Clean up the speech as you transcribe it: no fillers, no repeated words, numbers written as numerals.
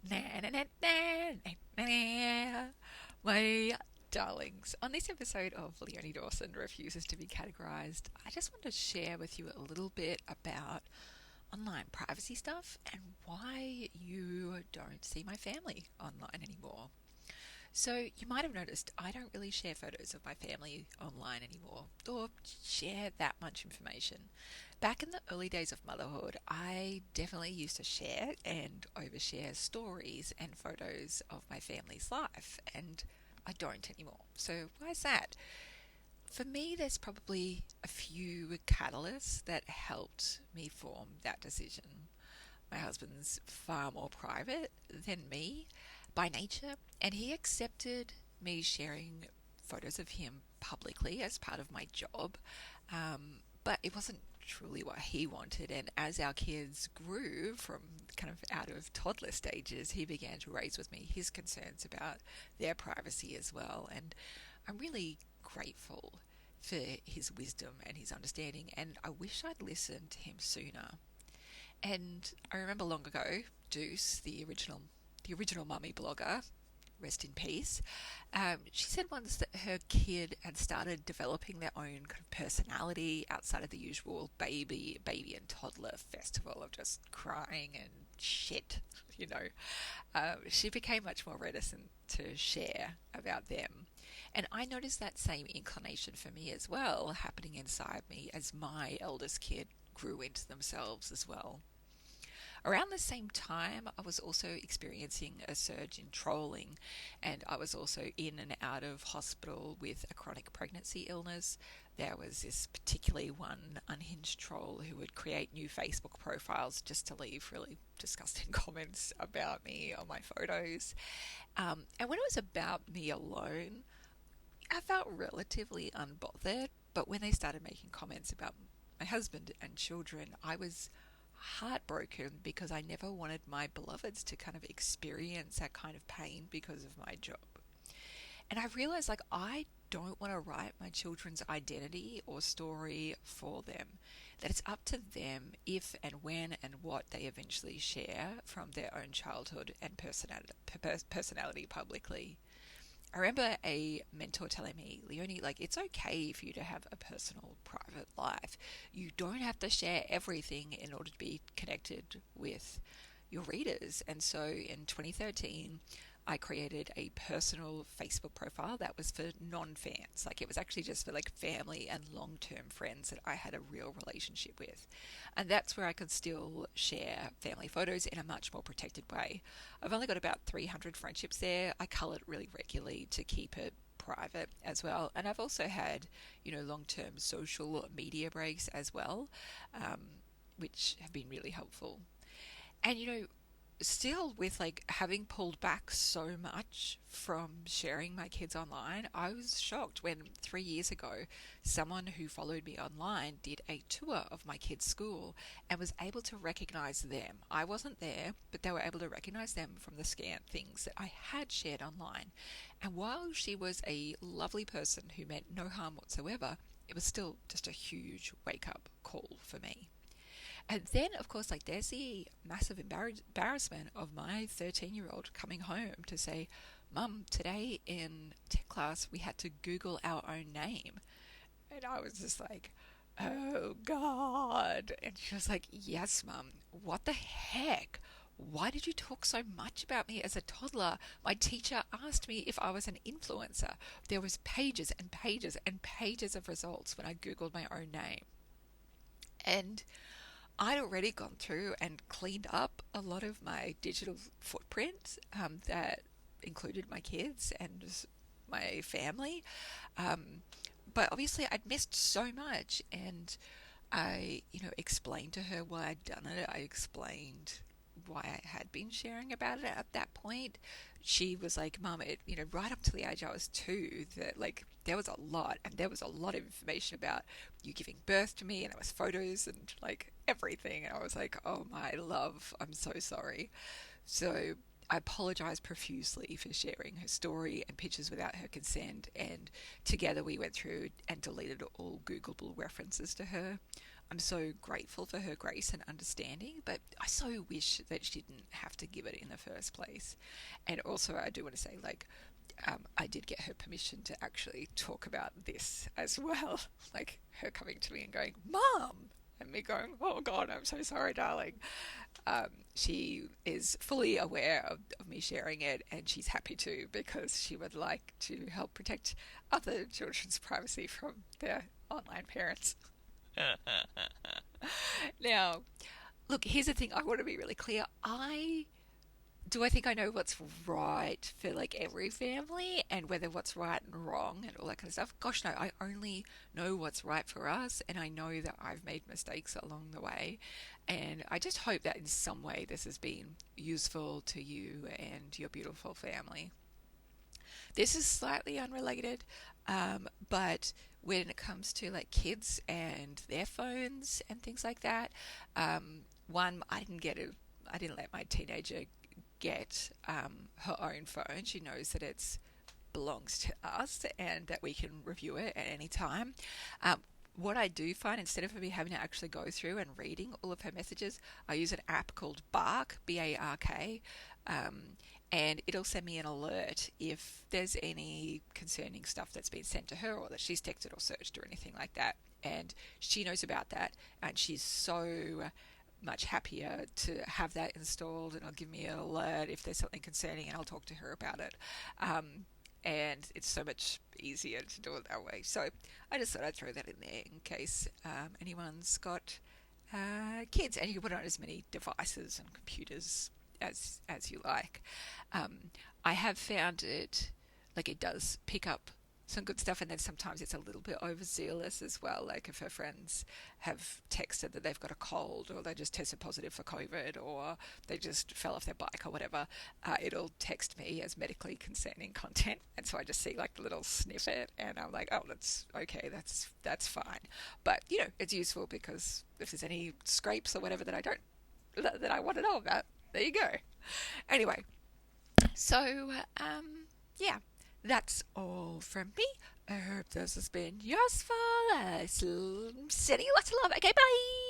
Na, na, na, na, na, na. My darlings, on this episode of Leonie Dawson Refuses to Be Categorized, I just want to share with you a little bit about online privacy stuff and why you don't see my family online anymore. So, you might have noticed I don't really share photos of my family online anymore or share that much information. Back in the early days of motherhood, I definitely used to share and overshare stories and photos of my family's life, and I don't anymore. So, why is that? For me, there's probably a few catalysts that helped me form that decision. My husband's far more private than me by nature, and he accepted me sharing photos of him publicly as part of my job. But it wasn't truly what he wanted. And as our kids grew from kind of out of toddler stages, he began to raise with me his concerns about their privacy as well. And I'm really grateful for his wisdom and his understanding. And I wish I'd listened to him sooner. And I remember long ago, Deuce, the original mummy blogger, rest in peace. She said once that her kid had started developing their own kind of personality outside of the usual baby and toddler festival of just crying and shit. You know, she became much more reticent to share about them, and I noticed that same inclination for me as well happening inside me as my eldest kid grew into themselves as well. Around the same time, I was also experiencing a surge in trolling, and I was also in and out of hospital with a chronic pregnancy illness. There was this particularly one unhinged troll who would create new Facebook profiles just to leave really disgusting comments about me on my photos. And when it was about me alone, I felt relatively unbothered, but when they started making comments about my husband and children, I was heartbroken because I never wanted my beloveds to kind of experience that kind of pain because of my job. And I realized I don't want to write my children's identity or story for them. That it's up to them if and when and what they eventually share from their own childhood and personality publicly. I remember a mentor telling me, Leonie, it's okay for you to have a personal, private life. You don't have to share everything in order to be connected with your readers. And so in 2013, I created a personal Facebook profile that was for non-fans. It was actually just for family and long-term friends that I had a real relationship with. And that's where I could still share family photos in a much more protected way. I've only got about 300 friendships there. I cull it really regularly to keep it private as well. And I've also had, long-term social media breaks as well, which have been really helpful. And still with having pulled back so much from sharing my kids online, I was shocked when 3 years ago someone who followed me online did a tour of my kids' school and was able to recognize them. I wasn't there, but they were able to recognize them from the scanned things that I had shared online. And while she was a lovely person who meant no harm whatsoever, it was still just a huge wake up call for me. And then, of course, there's the massive embarrassment of my 13-year-old coming home to say, Mum, today in tech class we had to Google our own name. And I was just like, oh God. And she was like, yes, Mum, what the heck? Why did you talk so much about me as a toddler? My teacher asked me if I was an influencer. There was pages and pages and pages of results when I Googled my own name. And I'd already gone through and cleaned up a lot of my digital footprint that included my kids and my family. Um, but obviously, I'd missed so much, and I, explained to her why I'd done it. I explained why I had been sharing about it at that point. She was like, Mum, right up to the age I was 2, that there was a lot, and there was a lot of information about you giving birth to me, and there was photos and everything. And I was like, oh my love, I'm so sorry. So I apologized profusely for sharing her story and pictures without her consent, and together we went through and deleted all Googleable references to her. I'm so grateful for her grace and understanding, but I so wish that she didn't have to give it in the first place. And also, I do want to say, like, I did get her permission to actually talk about this as well. Like, her coming to me and going, Mom! And me going, oh God, I'm so sorry, darling. She is fully aware of me sharing it, and she's happy to because she would like to help protect other children's privacy from their online parents. Now, look, here's the thing. I want to be really clear. I think I know what's right for like every family and whether what's right and wrong and all that kind of stuff. Gosh, no, I only know what's right for us, and I know that I've made mistakes along the way. And I just hope that in some way this has been useful to you and your beautiful family. This is slightly unrelated, but when it comes to like kids and their phones and things like that, one, I didn't let my teenager get her own phone. She knows that it belongs to us and that we can review it at any time. What I do find, instead of me having to actually go through and reading all of her messages, I use an app called Bark, Bark, and it'll send me an alert if there's any concerning stuff that's been sent to her or that she's texted or searched or anything like that. And she knows about that, and she's so much happier to have that installed, and it'll give me an alert if there's something concerning, and I'll talk to her about it. And it's so much easier to do it that way. So I just thought I'd throw that in there in case anyone's got kids, and you can put it on as many devices and computers as you like. I have found it like it does pick up some good stuff, and then sometimes it's a little bit overzealous as well. Like if her friends have texted that they've got a cold, or they just tested positive for COVID, or they just fell off their bike or whatever, it'll text me as medically concerning content, and so I just see like the little snippet, and I'm like, oh, that's okay, that's fine. But you know, it's useful because if there's any scrapes or whatever that I want to know about, there you go. Anyway, so yeah, that's all from me. I hope this has been useful. Sending you lots of love. Okay, bye.